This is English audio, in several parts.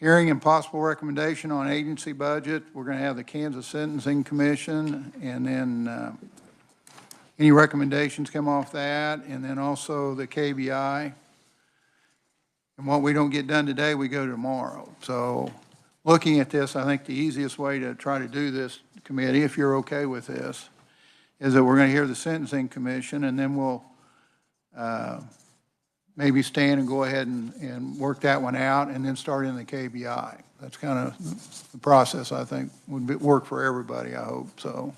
Hearing and possible recommendation on agency budget. We're going to have the Kansas Sentencing Commission, and then any recommendations come off that, and then also the KBI. And what we don't get done today, we go tomorrow. So looking at this, I think the easiest way to try to do this, committee, if you're okay with this, is that we're going to hear the Sentencing Commission, and then we'll maybe stand and go ahead and work that one out, and then start in the KBI. That's kind of the process I think would work for everybody, I hope. So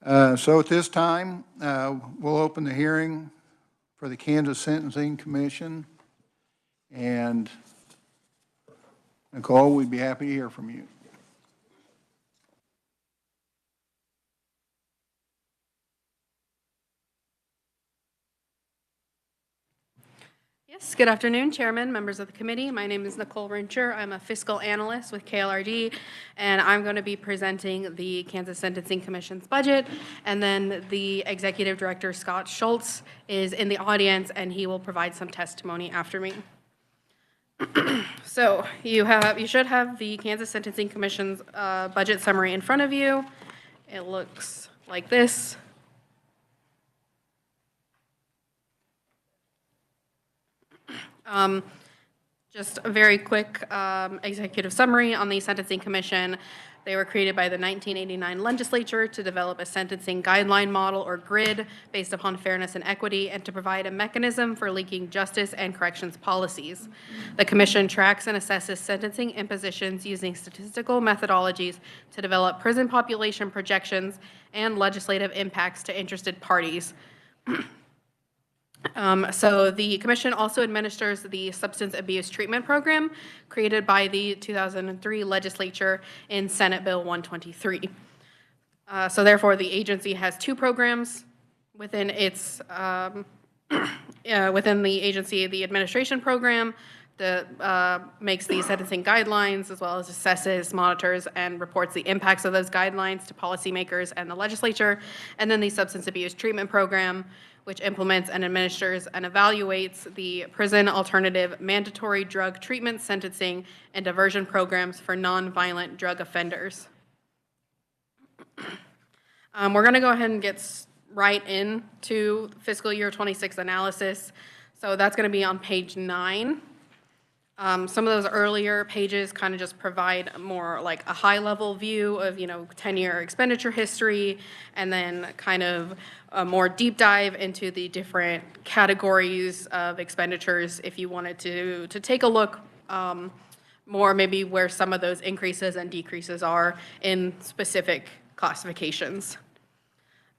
at this time, we'll open the hearing for the Kansas Sentencing Commission. And Nicole, we'd be happy to hear from you. Yes, good afternoon, Chairman, members of the committee. My name is Nicole Rincher. I'm a fiscal analyst with KLRD, and I'm going to be presenting the Kansas Sentencing Commission's budget. And then the Executive Director, Scott Schultz, is in the audience, and he will provide some testimony after me. So you should have the Kansas Sentencing Commission's budget summary in front of you. It looks like this. Just a very quick executive summary on the Sentencing Commission. They were created by the 1989 Legislature to develop a sentencing guideline model or grid based upon fairness and equity, and to provide a mechanism for linking justice and corrections policies. The Commission tracks and assesses sentencing impositions using statistical methodologies to develop prison population projections and legislative impacts to interested parties. So the Commission also administers the Substance Abuse Treatment Program created by the 2003 Legislature in Senate Bill 123. So therefore, the agency has two programs within its within the agency. The administration program that makes the sentencing guidelines, as well as assesses, monitors, and reports the impacts of those guidelines to policymakers and the legislature. And then the Substance Abuse Treatment Program, which implements and administers and evaluates the prison alternative mandatory drug treatment, sentencing, and diversion programs for nonviolent drug offenders. We're going to go ahead and get right into fiscal year 26 analysis. So that's going to be on page 9. Some of those earlier pages kind of just provide more like a high-level view of, 10-year expenditure history, and then kind of a more deep dive into the different categories of expenditures if you wanted to take a look more maybe where some of those increases and decreases are in specific classifications.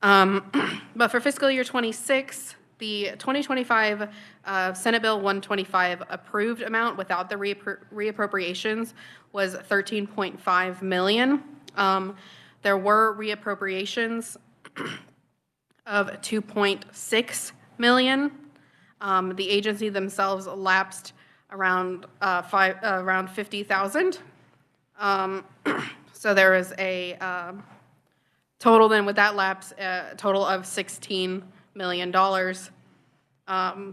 But for fiscal year 26, the 2025 Senate Bill 125 approved amount without the reappropriations was $13.5 million. There were reappropriations of $2.6 million. The agency themselves lapsed around 50,000. So there was a total then with that lapse, a total of $16 million.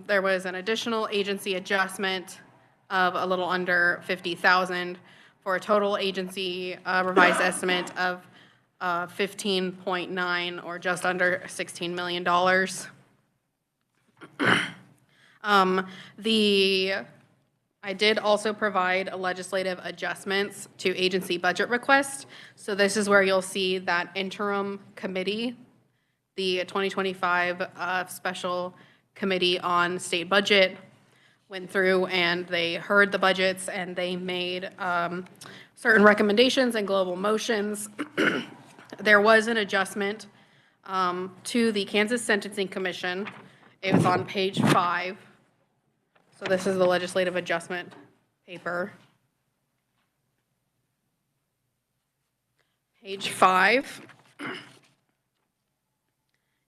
There was an additional agency adjustment of a little under 50,000 for a total agency revised estimate of 15.9 or just under $16 million. I did also provide legislative adjustments to agency budget requests. So this is where you'll see that interim committee, the 2025 Special Committee on State Budget, went through and they heard the budgets and they made certain recommendations and global motions. There was an adjustment to the Kansas Sentencing Commission. It was on page 5. So this is the legislative adjustment paper. Page 5.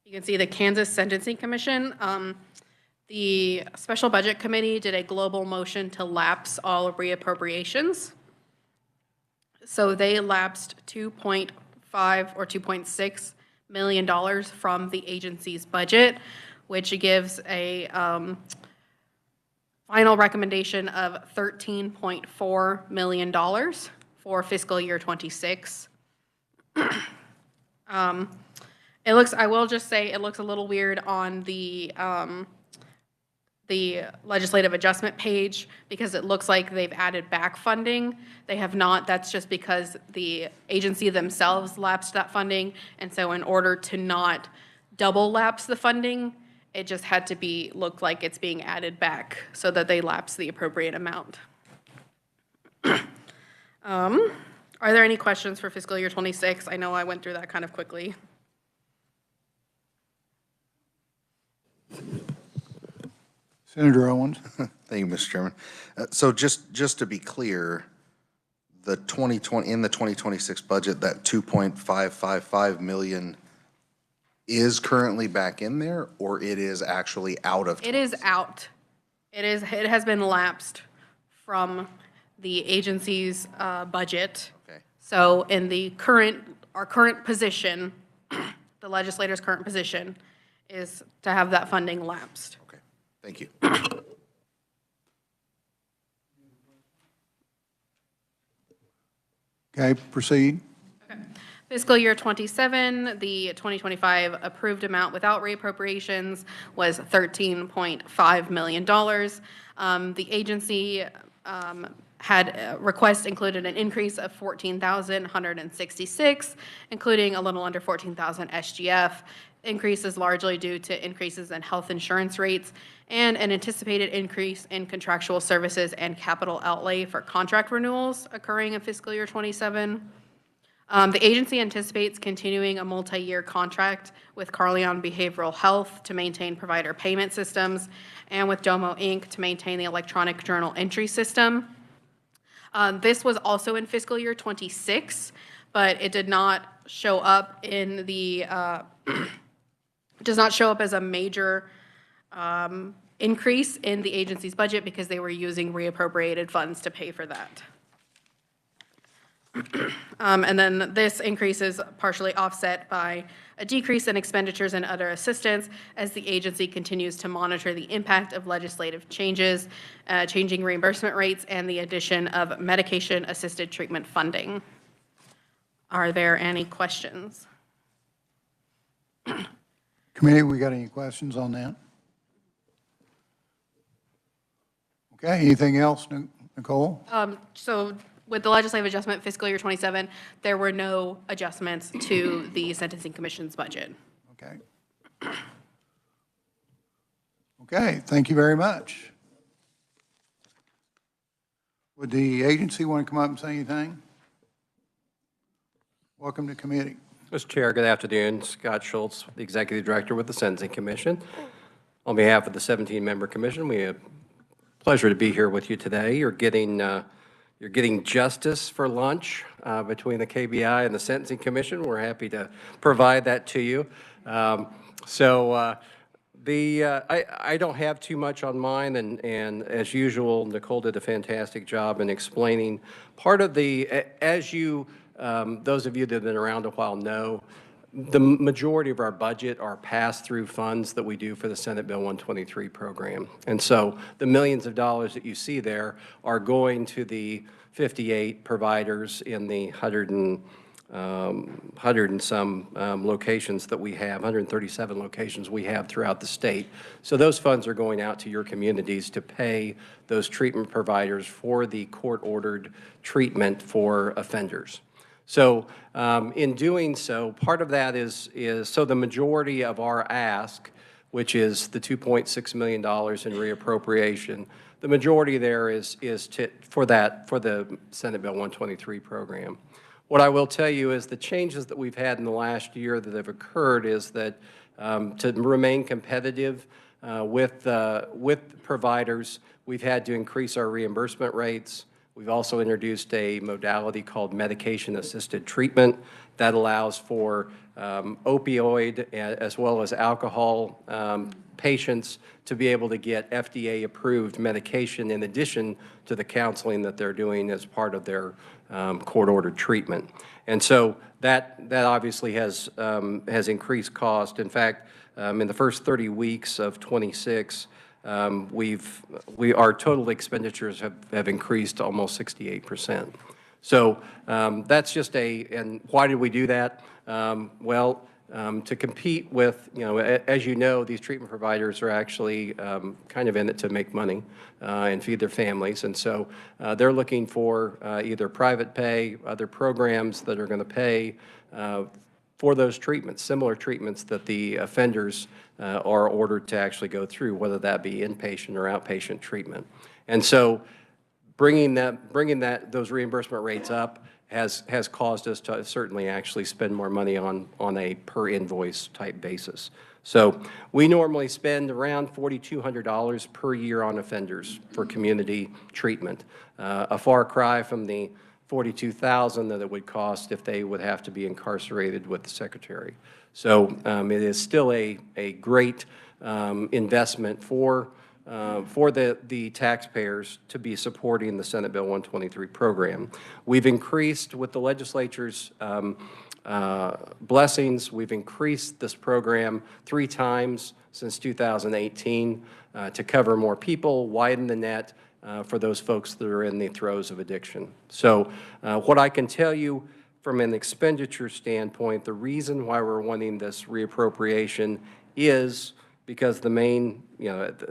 You can see the Kansas Sentencing Commission. The Special Budget Committee did a global motion to lapse all reappropriations. So they lapsed $2.5 or $2.6 million from the agency's budget, which gives a final recommendation of $13.4 million for fiscal year '26. It looks, I will just say, it looks a little weird on the legislative adjustment page because it looks like they've added back funding. They have not. That's just because the agency themselves lapsed that funding. And so in order to not double lapse the funding, it just had to be, look like it's being added back so that they lapse the appropriate amount. Are there any questions for fiscal year '26? I know I went through that kind of quickly. Senator Owens? Thank you, Mr. Chairman. So just to be clear, the 2020, in the 2026 budget, that 2.555 million is currently back in there, or it is actually out of? It is out. It has been lapsed from the agency's budget. Okay. So in our current position, the legislator's current position is to have that funding lapsed. Okay, thank you. Okay, proceed. Fiscal year '27, the 2025 approved amount without reappropriations was $13.5 million. The agency had requests included an increase of 14,166, including a little under 14,000 SGF. Increase is largely due to increases in health insurance rates and an anticipated increase in contractual services and capital outlay for contract renewals occurring in fiscal year '27. The agency anticipates continuing a multi-year contract with Carleon Behavioral Health to maintain provider payment systems and with Domo Inc. to maintain the electronic journal entry system. This was also in fiscal year '26, but it did not show up in the, does not show up as a major increase in the agency's budget because they were using reappropriated funds to pay for that. And then this increase is partially offset by a decrease in expenditures and other assistance as the agency continues to monitor the impact of legislative changes, changing reimbursement rates, and the addition of medication-assisted treatment funding. Are there any questions? Committee, we got any questions on that? Okay, anything else, Nicole? So with the legislative adjustment fiscal year '27, there were no adjustments to the Sentencing Commission's budget. Okay. Okay, thank you very much. Would the agency want to come up and say anything? Welcome to committee. Mr. Chair, good afternoon. Scott Schultz, the Executive Director with the Sentencing Commission. On behalf of the 17-member commission, we have pleasure to be here with you today. You're getting justice for lunch between the KBI and the Sentencing Commission. We're happy to provide that to you. I don't have too much on mine, and as usual, Nicole did a fantastic job in explaining part of the, as you, those of you that have been around a while know, the majority of our budget are pass-through funds that we do for the Senate Bill 123 program. And so the millions of dollars that you see there are going to the 58 providers in the 100 and some locations that we have, 137 locations we have throughout the state. So those funds are going out to your communities to pay those treatment providers for the court-ordered treatment for offenders. So in doing so, part of that is so the majority of our ask, which is the $2.6 million in reappropriation, the majority there is for the Senate Bill 123 program. What I will tell you is the changes that we've had in the last year that have occurred is that to remain competitive with providers, we've had to increase our reimbursement rates. We've also introduced a modality called medication-assisted treatment that allows for opioid as well as alcohol patients to be able to get FDA-approved medication in addition to the counseling that they're doing as part of their court-ordered treatment. And so that obviously has increased cost. In fact, in the first 30 weeks of '26, our total expenditures have increased almost 68%. So that's just and why did we do that? To compete with, as you know, these treatment providers are actually kind of in it to make money and feed their families. And so they're looking for either private pay, other programs that are going to pay for those treatments, similar treatments that the offenders are ordered to actually go through, whether that be inpatient or outpatient treatment. And so bringing those reimbursement rates up has caused us to certainly actually spend more money on a per invoice type basis. So we normally spend around $4,200 per year on offenders for community treatment, a far cry from the $42,000 that it would cost if they would have to be incarcerated with the secretary. So it is still a great investment for the taxpayers to be supporting the Senate Bill 123 program. We've increased, with the legislature's blessings, we've increased this program 3 times since 2018 to cover more people, widen the net for those folks that are in the throes of addiction. So what I can tell you from an expenditure standpoint, the reason why we're wanting this reappropriation is because the main,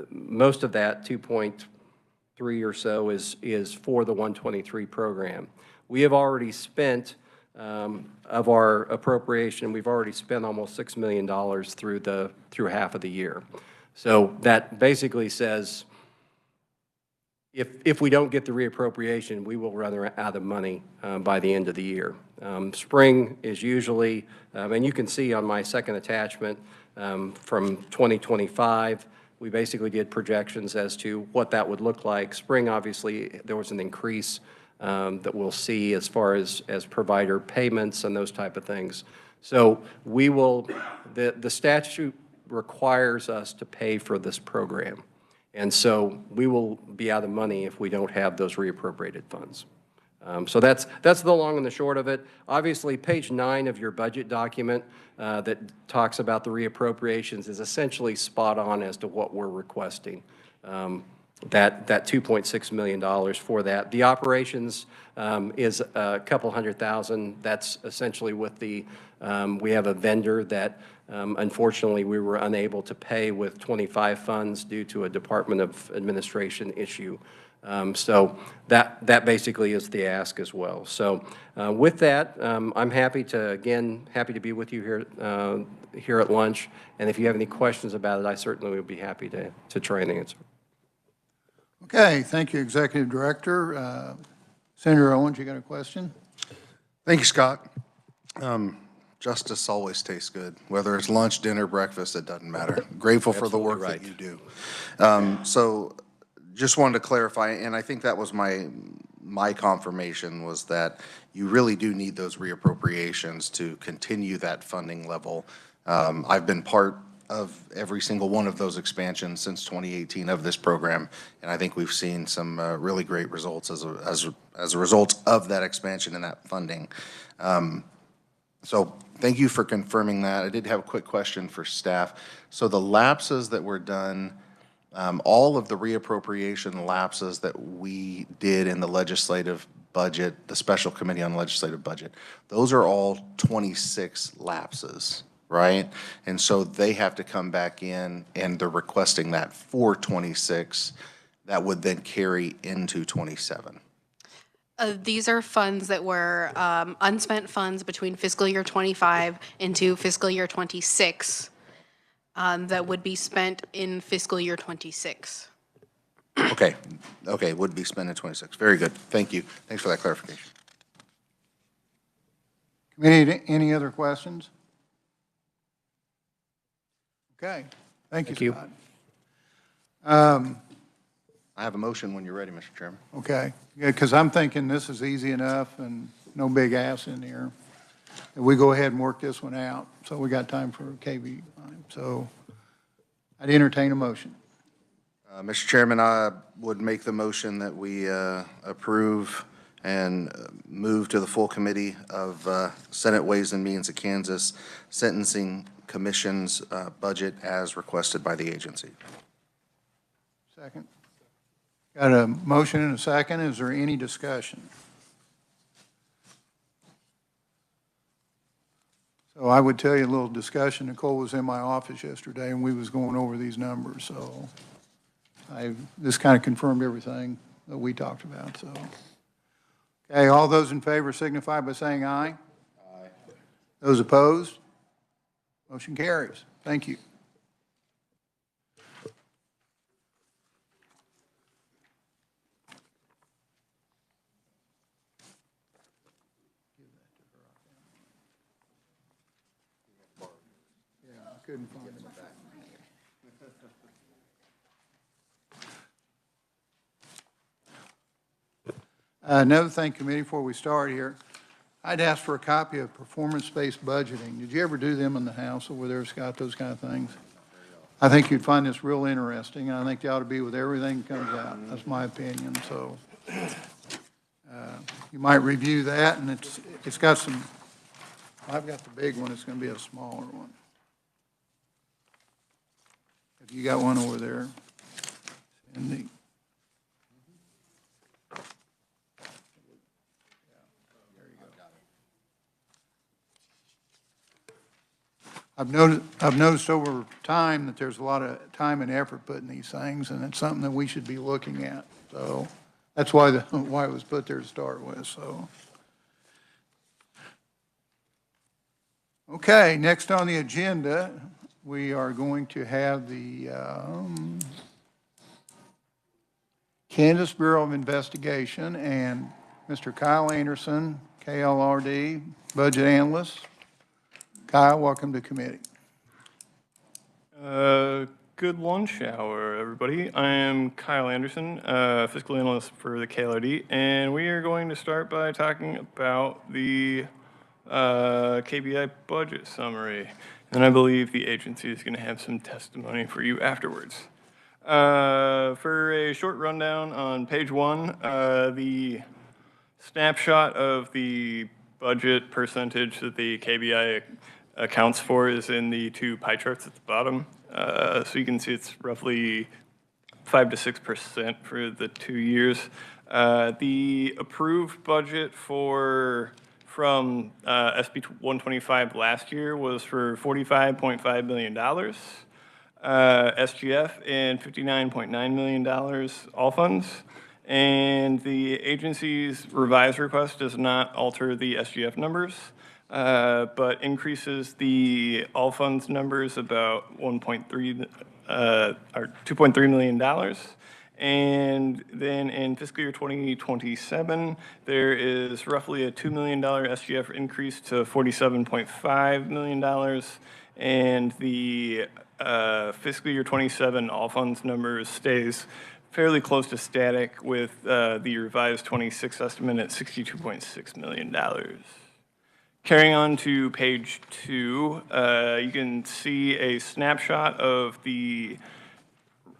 most of that 2.3 or so is for the 123 program. We have already spent, of our appropriation, we've already spent almost $6 million through half of the year. So that basically says, if we don't get the reappropriation, we will run out of money by the end of the year. Spring is usually, and you can see on my second attachment, from 2025, we basically did projections as to what that would look like. Spring, obviously, there was an increase that we'll see as far as provider payments and those type of things. So we will, the statute requires us to pay for this program. And so we will be out of money if we don't have those reappropriated funds. So that's the long and the short of it. Obviously, page 9 of your budget document that talks about the reappropriations is essentially spot on as to what we're requesting. That $2.6 million for that. The operations is a couple $100,000. That's essentially with the, we have a vendor that unfortunately we were unable to pay with 25 funds due to a Department of Administration issue. So that basically is the ask as well. So with that, I'm happy to be with you here at lunch. And if you have any questions about it, I certainly would be happy to try and answer. Okay, thank you, Executive Director. Senator Owens, you got a question? Thank you, Scott. Justice always tastes good, whether it's lunch, dinner, breakfast, it doesn't matter. Grateful for the work that you do. So just wanted to clarify, and I think that was my confirmation, was that you really do need those reappropriations to continue that funding level. I've been part of every single one of those expansions since 2018 of this program, and I think we've seen some really great results as a result of that expansion and that funding. So thank you for confirming that. I did have a quick question for staff. So the lapses that were done, all of the reappropriation lapses that we did in the legislative budget, the special committee on legislative budget, those are all 26 lapses, right? And so they have to come back in, and they're requesting that for 26. That would then carry into 27. These are funds that were unspent funds between fiscal year 25 into fiscal year 26 that would be spent in fiscal year 26. Okay, would be spent in 26. Very good. Thank you. Thanks for that clarification. Committee, any other questions? Okay, thank you, Scott. I have a motion when you're ready, Mr. Chairman. Okay, yeah, because I'm thinking this is easy enough and no big ass in here. And we go ahead and work this one out, so we got time for KB. So I'd entertain a motion. Mr. Chairman, I would make the motion that we approve and move to the full committee of Senate Ways and Means of Kansas Sentencing Commission's budget as requested by the agency. Second. Got a motion and a second. Is there any discussion? So I would tell you a little discussion. Nicole was in my office yesterday, and we was going over these numbers, so this kind of confirmed everything that we talked about, so. Okay, all those in favor signify by saying aye. Aye. Those opposed? Motion carries. Thank you. Yeah, I couldn't find it. Another thing, committee, before we start here, I'd ask for a copy of performance-based budgeting. Did you ever do them in the house over there, Scott, those kind of things? I think you'd find this real interesting, and I think they ought to be with everything that comes out. That's my opinion, so you might review that, and it's got some, I've got the big one, it's going to be a smaller one. If you got one over there, Cindy. I've noticed over time that there's a lot of time and effort put in these things, and it's something that we should be looking at. So that's why it was put there to start with, so. Okay, next on the agenda, we are going to have the Kansas Bureau of Investigation and Mr. Kyle Anderson, KLRD, Budget Analyst. Kyle, welcome to committee. Good lunch hour, everybody. I am Kyle Anderson, fiscal analyst for the KLRD, and we are going to start by talking about the KBI budget summary. And I believe the agency is going to have some testimony for you afterwards. For a short rundown on page 1, the snapshot of the budget percentage that the KBI accounts for is in the 2 pie charts at the bottom. So you can see it's roughly 5 to 6% for the 2 years. The approved budget from SB 125 last year was for $45.5 million, SGF, and $59.9 million, all funds. And the agency's revised request does not alter the SGF numbers, but increases the all funds numbers about $2.3 million. And then in fiscal year 2027, there is roughly a $2 million SGF increase to $47.5 million. And the fiscal year 27 all funds numbers stays fairly close to static with the revised 26 estimate at $62.6 million. Carrying on to page 2, you can see a snapshot of the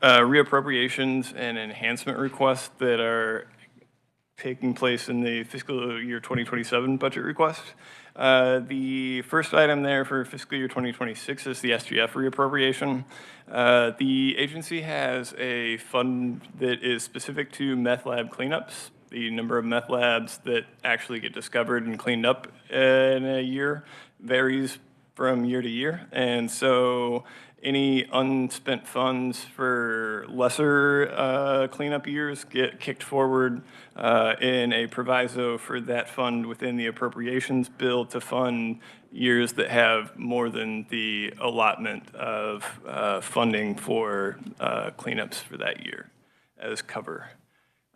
reappropriations and enhancement requests that are taking place in the fiscal year 2027 budget request. The first item there for fiscal year 2026 is the SGF reappropriation. The agency has a fund that is specific to meth lab cleanups. The number of meth labs that actually get discovered and cleaned up in a year varies from year to year. And so any unspent funds for lesser cleanup years get kicked forward in a proviso for that fund within the appropriations bill to fund years that have more than the allotment of funding for cleanups for that year as cover.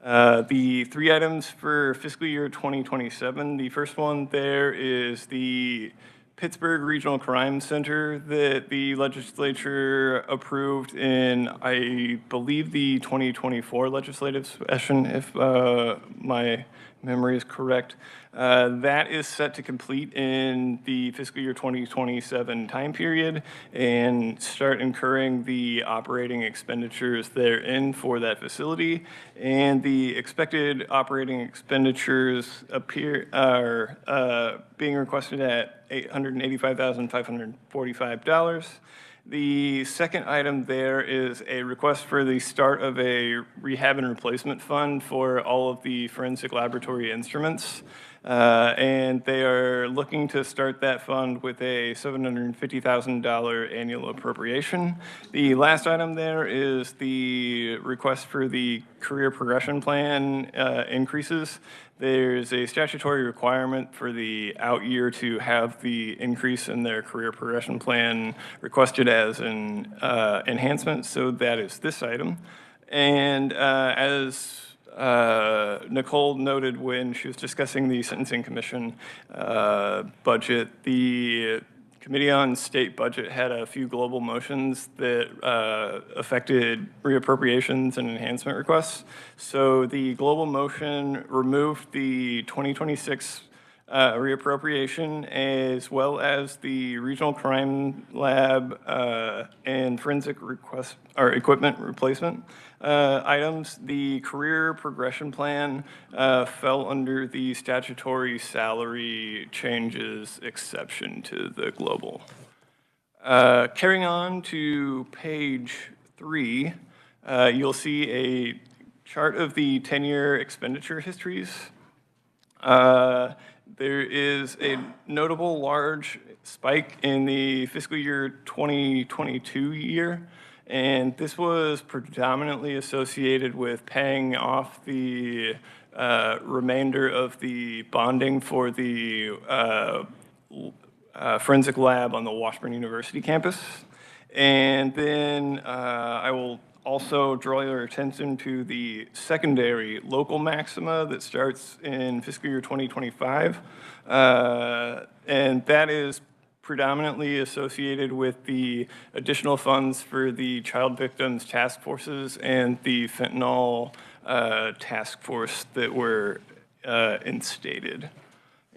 The 3 items for fiscal year 2027, the first one there is the Pittsburgh Regional Crime Center that the legislature approved in, I believe, the 2024 legislative session, if my memory is correct. That is set to complete in the fiscal year 2027 time period and start incurring the operating expenditures therein for that facility. And the expected operating expenditures are being requested at $885,545. The second item there is a request for the start of a rehab and replacement fund for all of the forensic laboratory instruments. And they are looking to start that fund with a $750,000 annual appropriation. The last item there is the request for the career progression plan increases. There's a statutory requirement for the out year to have the increase in their career progression plan requested as an enhancement, so that is this item. And as Nicole noted when she was discussing the Sentencing Commission budget, the Committee on State Budget had a few global motions that affected reappropriations and enhancement requests. So the global motion removed the 2026 reappropriation, as well as the Regional Crime Lab and forensic equipment replacement items. The career progression plan fell under the statutory salary changes exception to the global. Carrying on to page 3, you'll see a chart of the 10-year expenditure histories. There is a notable large spike in the fiscal year 2022 year, and this was predominantly associated with paying off the remainder of the bonding for the forensic lab on the Washburn University campus. And then I will also draw your attention to the secondary local maxima that starts in fiscal year 2025. And that is predominantly associated with the additional funds for the child victims task forces and the fentanyl task force that were instated.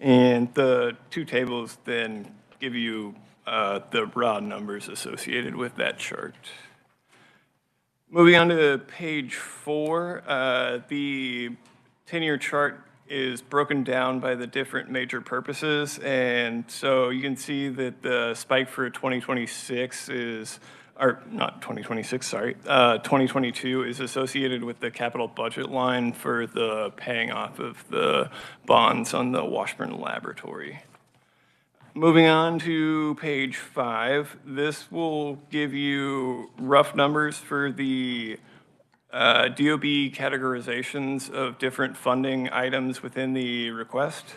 And the two tables then give you the raw numbers associated with that chart. Moving on to page 4, the 10-year chart is broken down by the different major purposes, and so you can see that the spike for 2026 is, or not 2026, sorry, 2022 is associated with the capital budget line for the paying off of the bonds on the Washburn Laboratory. Moving on to page 5, this will give you rough numbers for the DOB categorizations of different funding items within the request.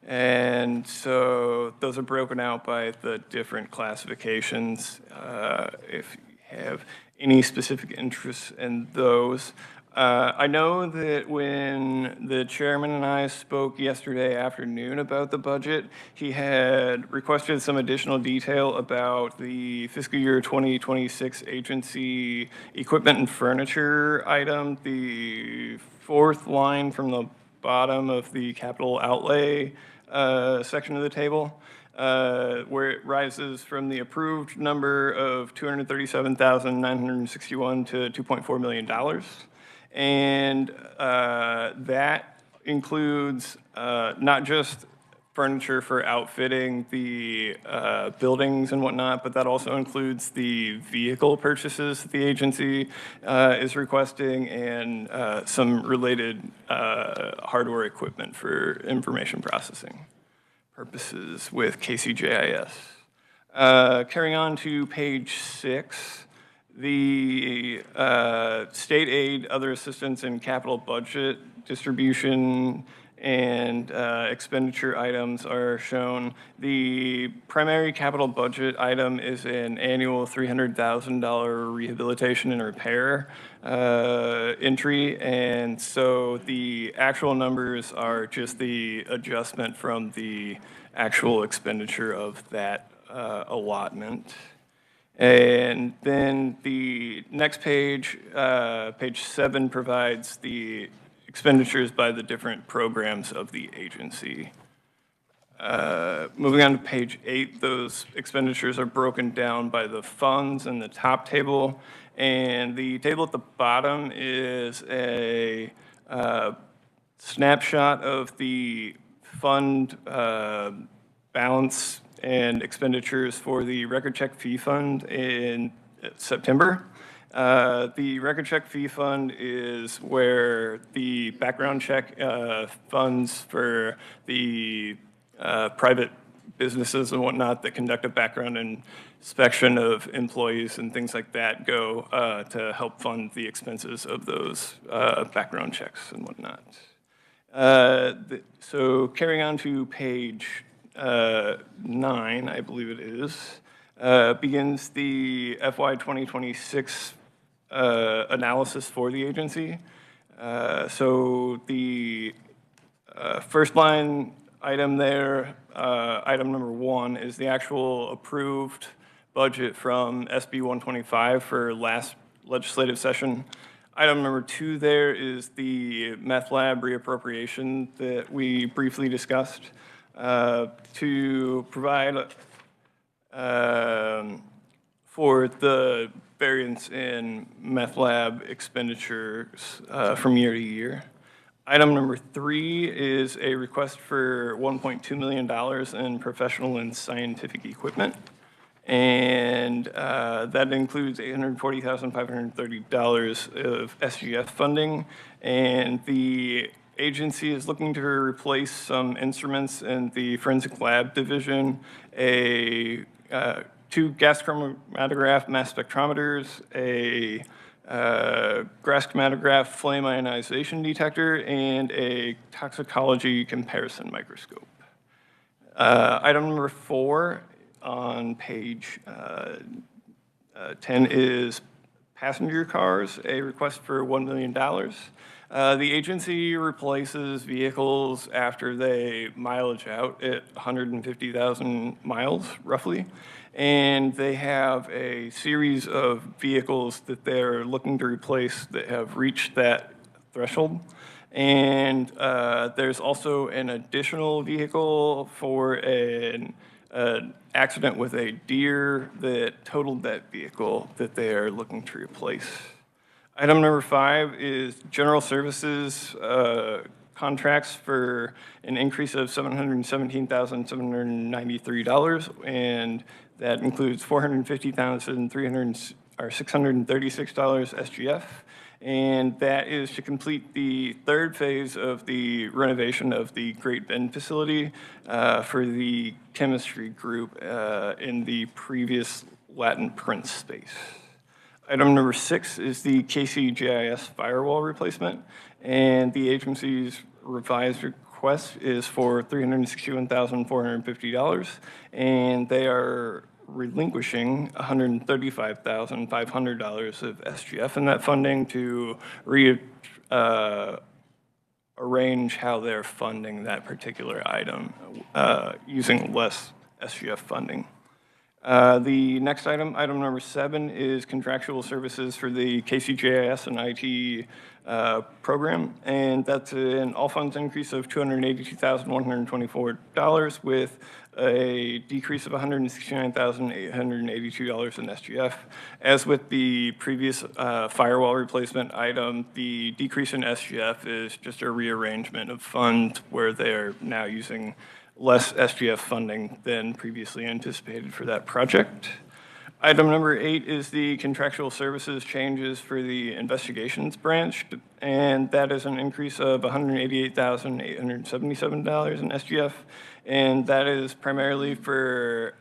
And so those are broken out by the different classifications. If you have any specific interests in those. I know that when the chairman and I spoke yesterday afternoon about the budget, he had requested some additional detail about the fiscal year 2026 agency equipment and furniture item, the fourth line from the bottom of the capital outlay section of the table, where it rises from the approved number of $237,961 to $2.4 million. And that includes not just furniture for outfitting the buildings and whatnot, but that also includes the vehicle purchases that the agency is requesting and some related hardware equipment for information processing purposes with KCJIS. Carrying on to page 6. The state aid, other assistance, and capital budget distribution and expenditure items are shown. The primary capital budget item is an annual $300,000 rehabilitation and repair entry, and so the actual numbers are just the adjustment from the actual expenditure of that allotment. And then the next page, page 7, provides the expenditures by the different programs of the agency. Moving on to page 8, those expenditures are broken down by the funds in the top table. And the table at the bottom is a snapshot of the fund balance and expenditures for the record check fee fund in September. The record check fee fund is where the background check funds for the private businesses and whatnot that conduct a background inspection of employees and things like that go to help fund the expenses of those background checks and whatnot. So carrying on to page 9, I believe it is, begins the FY 2026 analysis for the agency. So the first line item there, item number 1, is the actual approved budget from SB 125 for last legislative session. Item number 2 there is the meth lab reappropriation that we briefly discussed to provide for the variance in meth lab expenditures from year to year. Item number 3 is a request for $1.2 million in professional and scientific equipment. And that includes $840,530 of SGF funding. And the agency is looking to replace some instruments in the forensic lab division, 2 gas chromatograph mass spectrometers, a gas chromatograph flame ionization detector, and a toxicology comparison microscope. Item number 4 on page 10 is passenger cars, a request for $1 million. The agency replaces vehicles after they mileage out at 150,000 miles, roughly. And they have a series of vehicles that they're looking to replace that have reached that threshold. And there's also an additional vehicle for an accident with a deer that totaled that vehicle that they are looking to replace. Item number 5 is general services contracts for an increase of $717,793, and that includes $450,636 SGF, and that is to complete the 3rd phase of the renovation of the Great Bend facility for the chemistry group in the previous Latin Prince space. Item number 6 is the ks.gov firewall replacement, and the agency's revised request is for $361,450, and they are relinquishing $135,500 of SGF in that funding to arrange how they're funding that particular item using less SGF funding. The next item, item number 7, is contractual services for the KCJIS and IT program, and that's an all funds increase of $282,124 with a decrease of $169,882 in SGF. As with the previous firewall replacement item, the decrease in SGF is just a rearrangement of funds where they're now using less SGF funding than previously anticipated for that project. Item number 8 is the contractual services changes for the investigations branch, and that is an increase of $188,877 in SGF, and that is primarily for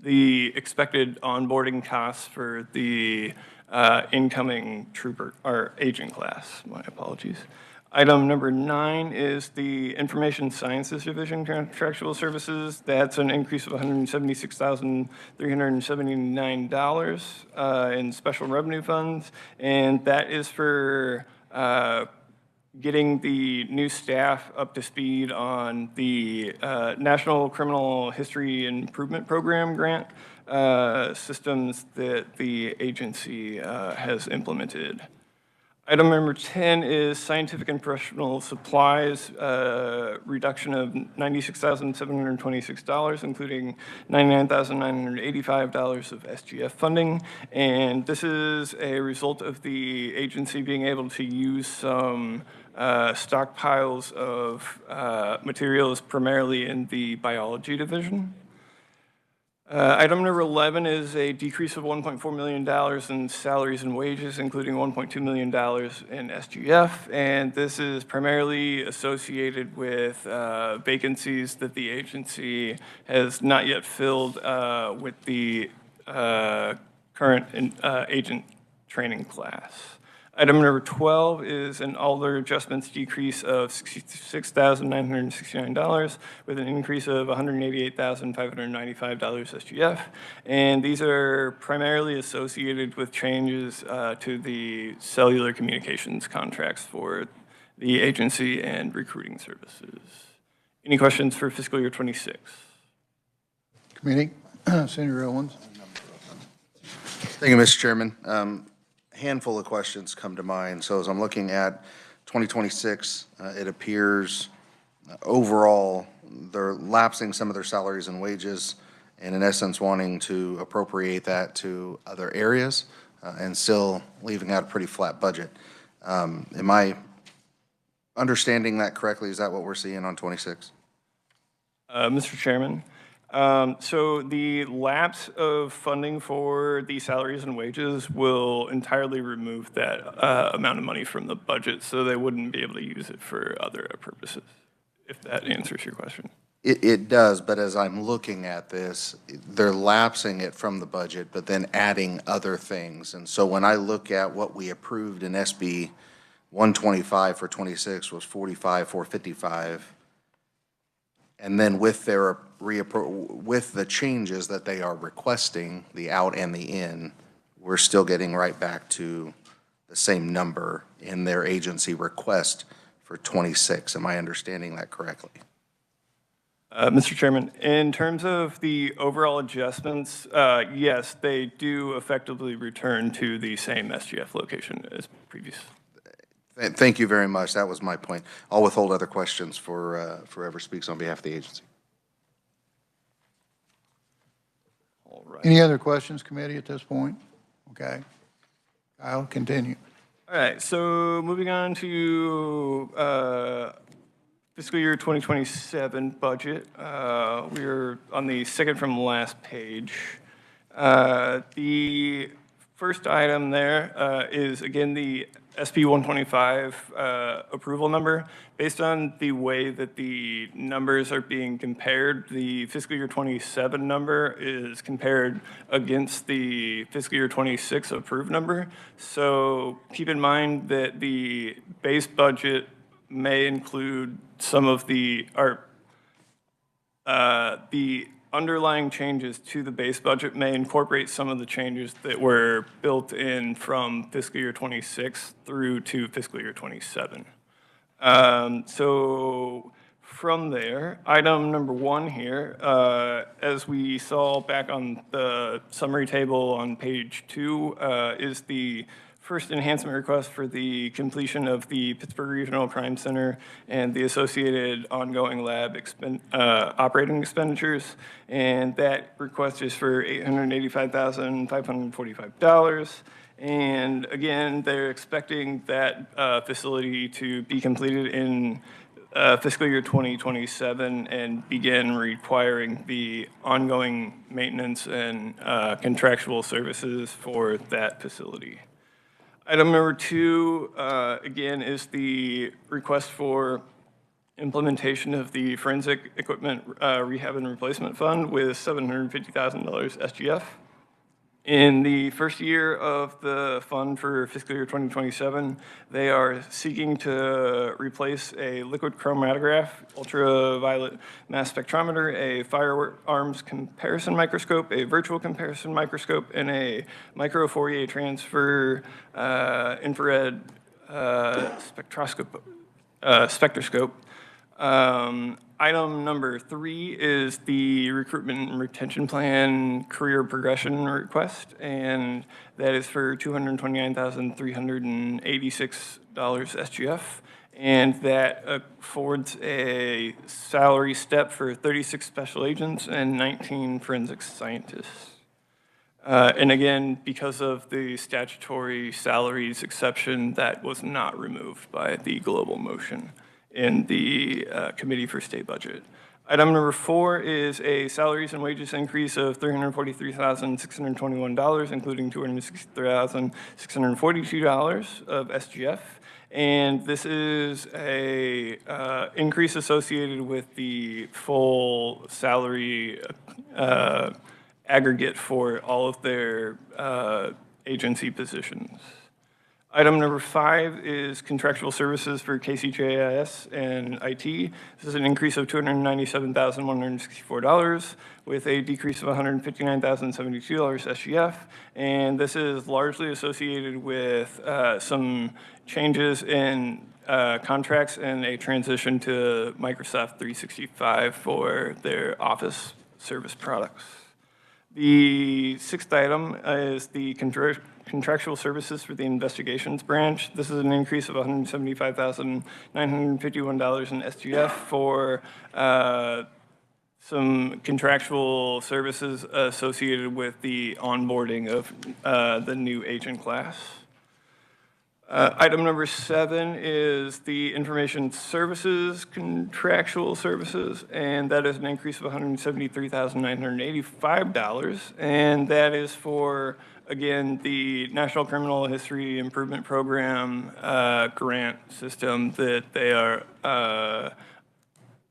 the expected onboarding costs for the incoming trooper or agent class. My apologies. Item number 9 is the Information Sciences Division contractual services. That's an increase of $176,379 in special revenue funds, and that is for getting the new staff up to speed on the National Criminal History Improvement Program grant systems that the agency has implemented. Item number 10 is scientific and professional supplies, reduction of $96,726, including $99,985 of SGF funding. And this is a result of the agency being able to use some stockpiles of materials primarily in the biology division. Item number 11 is a decrease of $1.4 million in salaries and wages, including $1.2 million in SGF. And this is primarily associated with vacancies that the agency has not yet filled with the current agent training class. Item number 12 is an Alder adjustments decrease of $66,969 with an increase of $188,595 SGF. And these are primarily associated with changes to the cellular communications contracts for the agency and recruiting services. Any questions for fiscal year 26? Committee, Senator Owens. Thank you, Mr. Chairman. Handful of questions come to mind. So as I'm looking at 2026, it appears overall they're lapsing some of their salaries and wages and in essence wanting to appropriate that to other areas and still leaving out a pretty flat budget. Am I understanding that correctly? Is that what we're seeing on 26? Mr. Chairman, so the lapse of funding for the salaries and wages will entirely remove that amount of money from the budget, so they wouldn't be able to use it for other purposes, if that answers your question. It does, but as I'm looking at this, they're lapsing it from the budget, but then adding other things. And so when I look at what we approved in SB 125 for 26 was 45,455. And then with their with the changes that they are requesting, the out and the in, we're still getting right back to the same number in their agency request for 26. Am I understanding that correctly? Mr. Chairman, in terms of the overall adjustments, yes, they do effectively return to the same SGF location as previous. Thank you very much. That was my point. I'll withhold other questions for whoever speaks on behalf of the agency. All right. Any other questions, committee, at this point? Okay. Kyle, continue. All right, so moving on to fiscal year 2027 budget. We're on the second from last page. The first item there is, again, the SB 125 approval number. Based on the way that the numbers are being compared, the fiscal year 27 number is compared against the fiscal year 26 approved number. So keep in mind that the base budget may include some of the underlying changes to the base budget may incorporate some of the changes that were built in from fiscal year 26 through to fiscal year 27. So from there, item number 1 here, as we saw back on the summary table on page 2, is the first enhancement request for the completion of the Pittsburgh Regional Crime Center and the associated ongoing lab operating expenditures. And that request is for $885,545. And again, they're expecting that facility to be completed in fiscal year 2027 and begin requiring the ongoing maintenance and contractual services for that facility. Item number 2, again, is the request for implementation of the Forensic Equipment Rehab and Replacement Fund with $750,000 SGF. In the first year of the fund for fiscal year 2027, they are seeking to replace a liquid chromatograph, ultraviolet mass spectrometer, a firearms comparison microscope, a virtual comparison microscope, and a micro Fourier transfer infrared spectroscope. Item number 3 is the recruitment and retention plan career progression request, and that is for $229,386 SGF, and that affords a salary step for 36 special agents and 19 forensic scientists. And again, because of the statutory salaries exception, that was not removed by the global motion in the Committee for State Budget. Item number 4 is a salaries and wages increase of $343,621, including $260,642 of SGF. And this is a increase associated with the full salary aggregate for all of their agency positions. Item number 5 is contractual services for ks and IT. This is an increase of $297,164 with a decrease of $159,072 SGF. And this is largely associated with some changes in contracts and a transition to Microsoft 365 for their Office service products. The 6th item is the contractual services for the investigations branch. This is an increase of $175,951 in SGF for some contractual services associated with the onboarding of the new agent class. Item number 7 is the information services contractual services, and that is an increase of $173,985, and that is for, again, the National Criminal History Improvement Program grant system that they are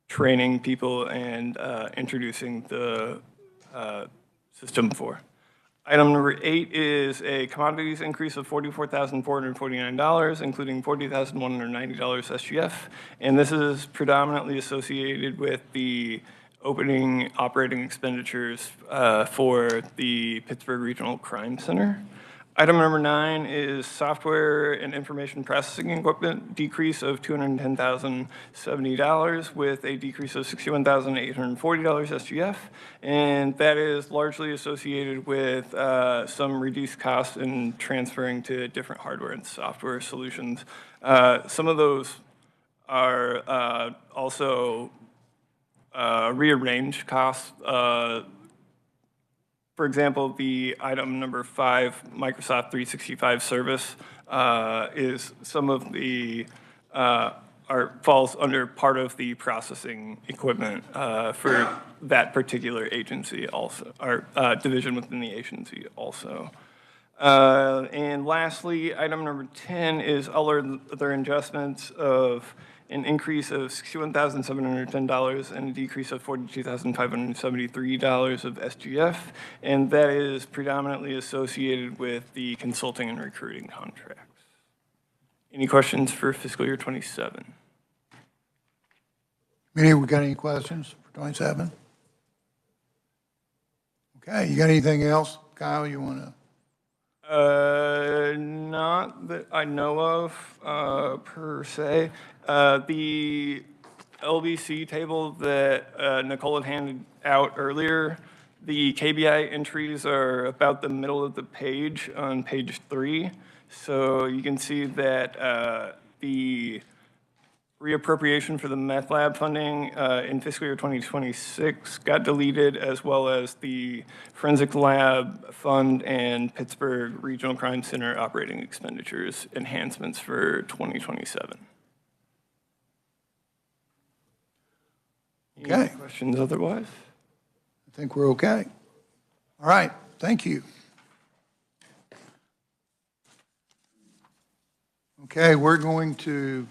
training people and introducing the system for. Item number 8 is a commodities increase of $44,449, including $40,190 SGF, and this is predominantly associated with the opening operating expenditures for the Pittsburgh Regional Crime Center. Item number 9 is software and information processing equipment, decrease of $210,070 with a decrease of $61,840 SGF, and that is largely associated with some reduced costs in transferring to different hardware and software solutions. Some of those are also rearranged costs. For example, the item number 5, Microsoft 365 service, is some of the, falls under part of the processing equipment for that particular agency also, or division within the agency also. And lastly, item number 10 is other adjustments of an increase of $61,710 and a decrease of $42,573 of SGF, and that is predominantly associated with the consulting and recruiting contracts. Any questions for fiscal year 27? Any, we got any questions for 27? Okay, you got anything else, Kyle, you want to? Not that I know of, per se. The LBC table that Nicole had handed out earlier, the KBI entries are about the middle of the page on page 3. So you can see that the reappropriation for the meth lab funding in fiscal year 2026 got deleted, as well as the forensic lab fund and Pittsburgh Regional Crime Center operating expenditures enhancements for 2027. Okay. Any questions otherwise? I think we're okay. All right, thank you. Okay, we're going to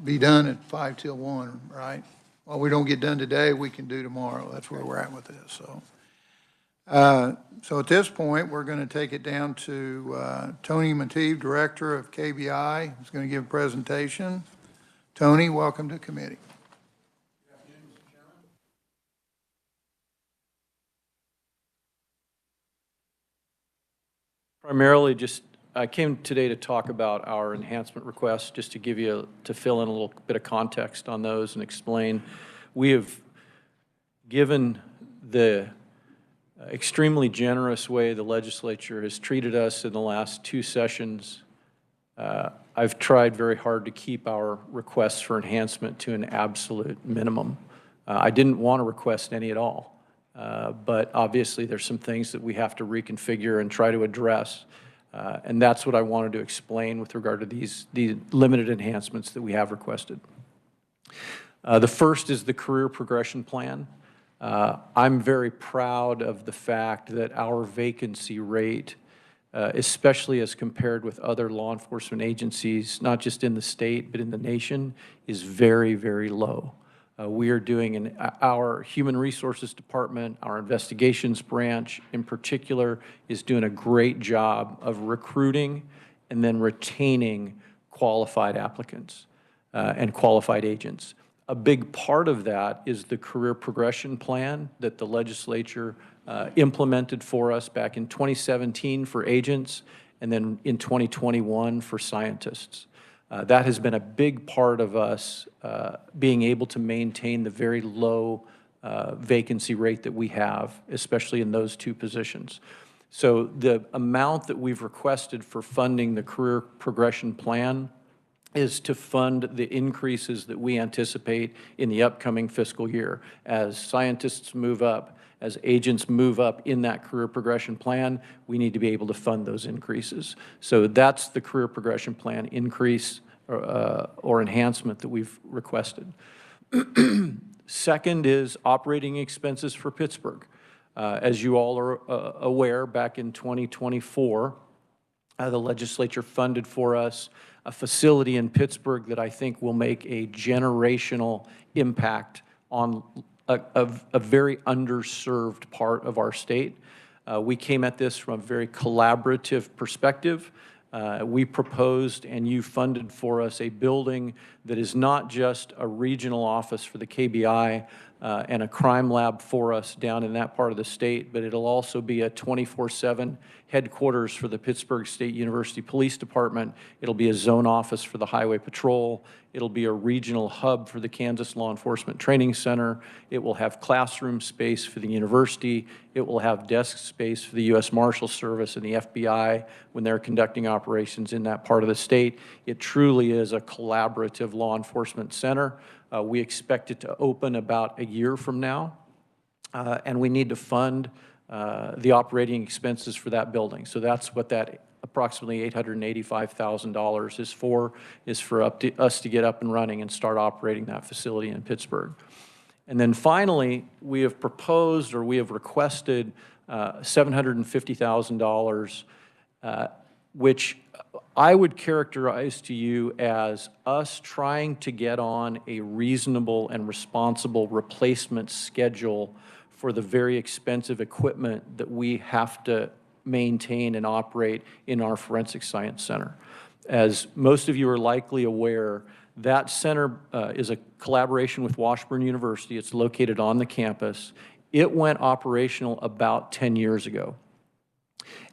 be done at 5 till 1, right? What we don't get done today, we can do tomorrow. That's where we're at with this, so. So at this point, we're going to take it down to Tony Mateve, Director of KBI, who's going to give a presentation. Tony, welcome to committee. Primarily, I came today to talk about our enhancement requests, just to give you, to fill in a little bit of context on those and explain. We have, given the extremely generous way the legislature has treated us in the last 2 sessions, I've tried very hard to keep our requests for enhancement to an absolute minimum. I didn't want to request any at all. But obviously, there's some things that we have to reconfigure and try to address. And that's what I wanted to explain with regard to these limited enhancements that we have requested. The first is the career progression plan. I'm very proud of the fact that our vacancy rate, especially as compared with other law enforcement agencies, not just in the state, but in the nation, is very, very low. We are doing, our Human Resources Department, our investigations branch in particular, is doing a great job of recruiting and then retaining qualified applicants and qualified agents. A big part of that is the career progression plan that the legislature implemented for us back in 2017 for agents and then in 2021 for scientists. That has been a big part of us being able to maintain the very low vacancy rate that we have, especially in those two positions. So the amount that we've requested for funding the career progression plan is to fund the increases that we anticipate in the upcoming fiscal year. As scientists move up, as agents move up in that career progression plan, we need to be able to fund those increases. So that's the career progression plan increase or enhancement that we've requested. Second is operating expenses for Pittsburgh. As you all are aware, back in 2024, the legislature funded for us a facility in Pittsburgh that I think will make a generational impact on a very underserved part of our state. We came at this from a very collaborative perspective. We proposed and you funded for us a building that is not just a regional office for the KBI and a crime lab for us down in that part of the state, but it'll also be a 24/7 headquarters for the Pittsburgh State University Police Department. It'll be a zone office for the Highway Patrol. It'll be a regional hub for the Kansas Law Enforcement Training Center. It will have classroom space for the university. It will have desk space for the U.S. Marshal Service and the FBI when they're conducting operations in that part of the state. It truly is a collaborative law enforcement center. We expect it to open about a year from now, and we need to fund the operating expenses for that building. So that's what that approximately $885,000 is for us to get up and running and start operating that facility in Pittsburgh. And then finally, we have proposed or we have requested $750,000, which I would characterize to you as us trying to get on a reasonable and responsible replacement schedule for the very expensive equipment that we have to maintain and operate in our Forensic Science Center. As most of you are likely aware, that center is a collaboration with Washburn University. It's located on the campus. It went operational about 10 years ago.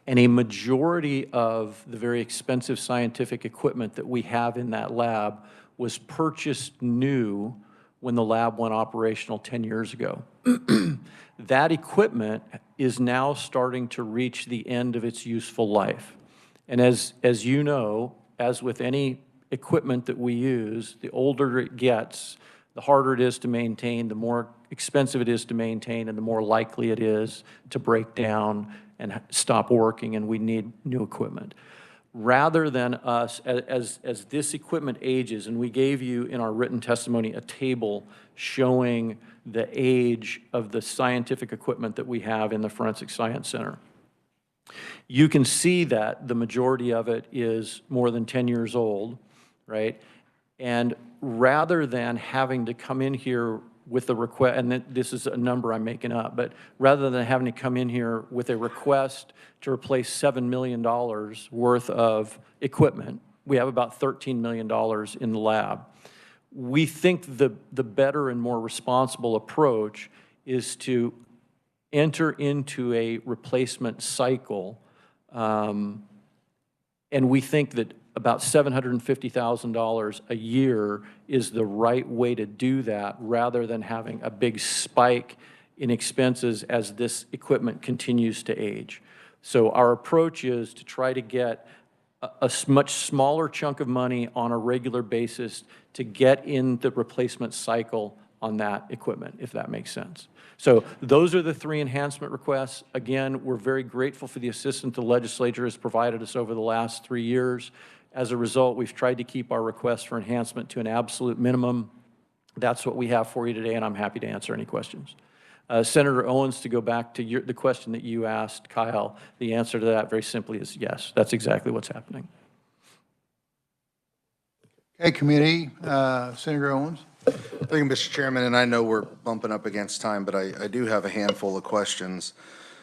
And a majority of the very expensive scientific equipment that we have in that lab was purchased new when the lab went operational 10 years ago. That equipment is now starting to reach the end of its useful life. And as you know, as with any equipment that we use, the older it gets, the harder it is to maintain, the more expensive it is to maintain, and the more likely it is to break down and stop working, and we need new equipment. Rather than us, as this equipment ages, and we gave you in our written testimony a table showing the age of the scientific equipment that we have in the Forensic Science Center. You can see that the majority of it is more than 10 years old, right? And rather than having to come in here with a request, and this is a number I'm making up, but rather than having to come in here with a request to replace $7 million worth of equipment, we have about $13 million in the lab. We think the better and more responsible approach is to enter into a replacement cycle, and we think that about $750,000 a year is the right way to do that rather than having a big spike in expenses as this equipment continues to age. So our approach is to try to get a much smaller chunk of money on a regular basis to get in the replacement cycle on that equipment, if that makes sense. So those are the 3 enhancement requests. Again, we're very grateful for the assistance the legislature has provided us over the last 3 years. As a result, we've tried to keep our requests for enhancement to an absolute minimum. That's what we have for you today, and I'm happy to answer any questions. Senator Owens, to go back to the question that you asked, Kyle, the answer to that very simply is yes. That's exactly what's happening. Okay, committee, Senator Owens. Thank you, Mr. Chairman, and I know we're bumping up against time, but I do have a handful of questions.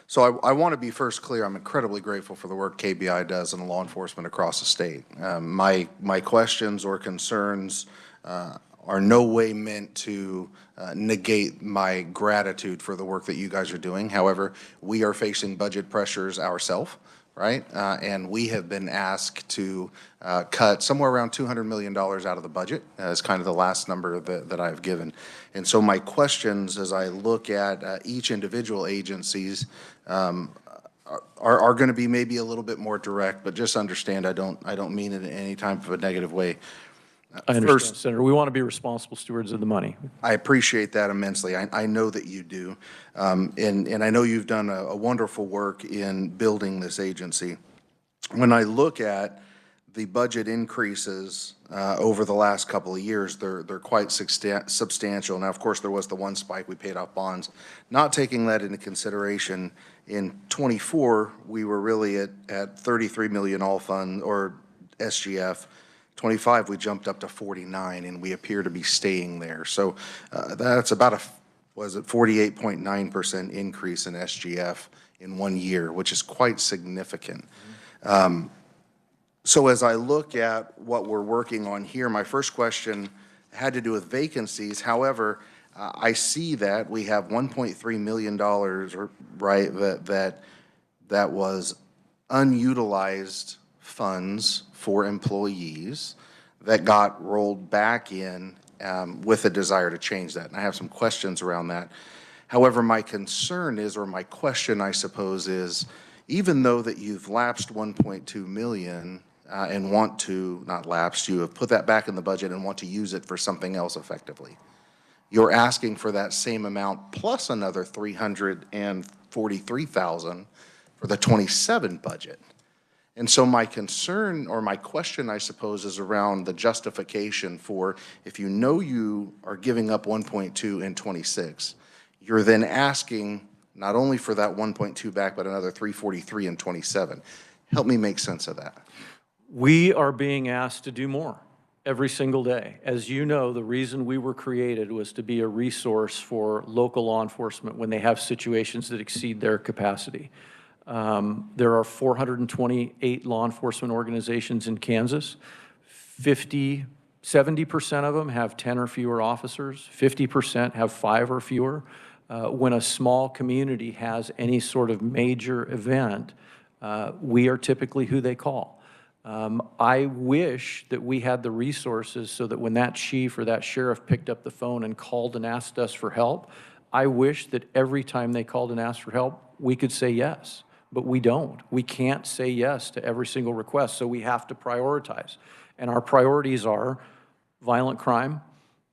So I want to be first clear, I'm incredibly grateful for the work KBI does in law enforcement across the state. My questions or concerns are no way meant to negate my gratitude for the work that you guys are doing. However, we are facing budget pressures ourselves, right? And we have been asked to cut somewhere around $200 million out of the budget as kind of the last number that I've given. And so my questions as I look at each individual agencies are going to be maybe a little bit more direct, but just understand I don't mean it in any type of a negative way. I understand, Senator. We want to be responsible stewards of the money. I appreciate that immensely. I know that you do. And I know you've done a wonderful work in building this agency. When I look at the budget increases over the last couple of years, they're quite substantial. Now, of course, there was the one spike we paid off bonds. Not taking that into consideration, in '24, we were really at 33 million all fund or SGF. 25, we jumped up to 49, and we appear to be staying there. So that's about a, was it 48.9% increase in SGF in 1 year, which is quite significant. So as I look at what we're working on here, my first question had to do with vacancies. However, I see that we have $1.3 million, right, that was unutilized funds for employees that got rolled back in with a desire to change that. And I have some questions around that. However, my concern is, or my question, I suppose, is even though that you've lapsed 1.2 million and want to, not lapsed, you have put that back in the budget and want to use it for something else effectively, you're asking for that same amount plus another 343,000 for the 27 budget. And so my concern or my question, I suppose, is around the justification for if you know you are giving up 1.2 in 26, you're then asking not only for that 1.2 back, but another 343 in 27. Help me make sense of that. We are being asked to do more every single day. As you know, the reason we were created was to be a resource for local law enforcement when they have situations that exceed their capacity. There are 428 law enforcement organizations in Kansas. 70% of them have 10 or fewer officers. 50% have 5 or fewer. When a small community has any sort of major event, we are typically who they call. I wish that we had the resources so that when that chief or that sheriff picked up the phone and called and asked us for help, I wish that every time they called and asked for help, we could say yes. But we don't. We can't say yes to every single request, so we have to prioritize. And our priorities are violent crime,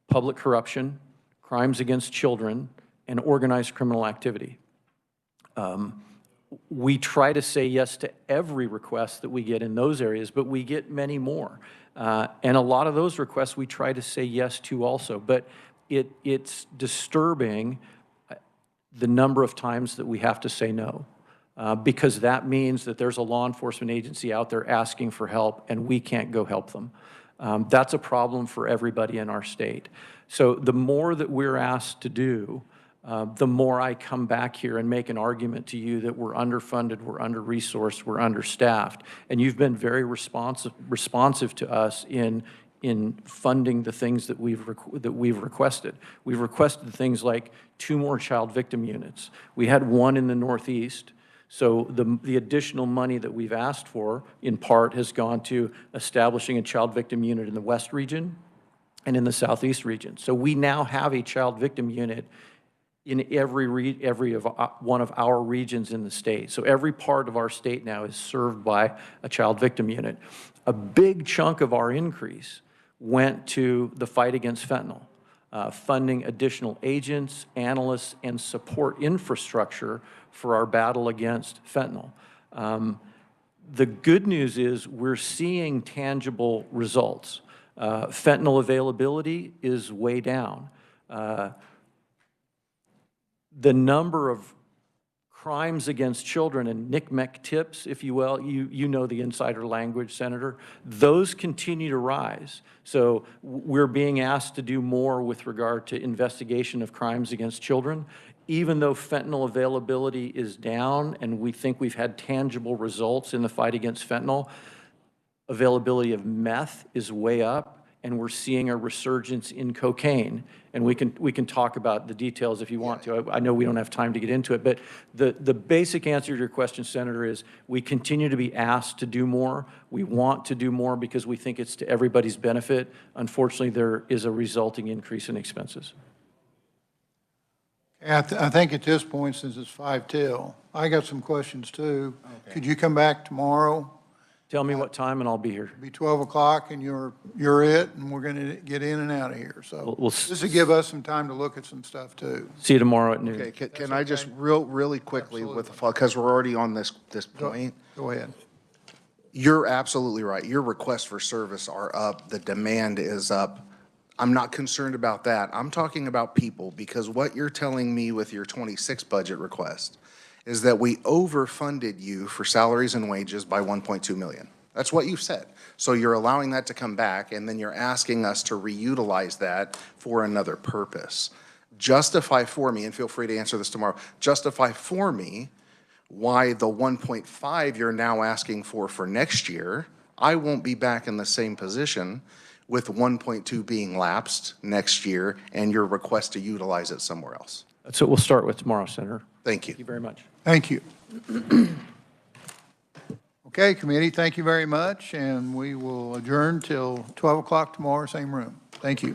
public corruption, crimes against children, and organized criminal activity. We try to say yes to every request that we get in those areas, but we get many more. And a lot of those requests we try to say yes to also. But it's disturbing the number of times that we have to say no. Because that means that there's a law enforcement agency out there asking for help and we can't go help them. That's a problem for everybody in our state. So the more that we're asked to do, the more I come back here and make an argument to you that we're underfunded, we're under-resourced, we're understaffed. And you've been very responsive to us in funding the things that we've requested. We've requested things like 2 more child victim units. We had 1 in the Northeast. So the additional money that we've asked for, in part, has gone to establishing a child victim unit in the West region and in the Southeast region. So we now have a child victim unit in every one of our regions in the state. So every part of our state now is served by a child victim unit. A big chunk of our increase went to the fight against fentanyl. funding additional agents, analysts, and support infrastructure for our battle against fentanyl. The good news is we're seeing tangible results. Fentanyl availability is way down. The number of crimes against children and NCMEC tips, if you will, you know the insider language, Senator, those continue to rise. So we're being asked to do more with regard to investigation of crimes against children. Even though fentanyl availability is down and we think we've had tangible results in the fight against fentanyl, availability of meth is way up, and we're seeing a resurgence in cocaine. And we can talk about the details if you want to. I know we don't have time to get into it, but the basic answer to your question, Senator, is we continue to be asked to do more. We want to do more because we think it's to everybody's benefit. Unfortunately, there is a resulting increase in expenses. I think at this point, since it's 5 till, I got some questions too. Okay. Could you come back tomorrow? Tell me what time and I'll be here. It'll be 12 o'clock and you're it, and we're going to get in and out of here. So this will give us some time to look at some stuff too. See you tomorrow at noon. Okay, can I just really quickly with the, because we're already on this point. Go ahead. You're absolutely right. Your requests for service are up. The demand is up. I'm not concerned about that. I'm talking about people, because what you're telling me with your 26 budget request is that we overfunded you for salaries and wages by 1.2 million. That's what you said. So you're allowing that to come back, and then you're asking us to reutilize that for another purpose. Justify for me, and feel free to answer this tomorrow, justify for me why the 1.5 you're now asking for next year, I won't be back in the same position with 1.2 being lapsed next year and your request to utilize it somewhere else. That's what we'll start with tomorrow, Senator. Thank you. Thank you very much. Thank you. Okay, committee, thank you very much, and we will adjourn till 12 o'clock tomorrow, same room. Thank you.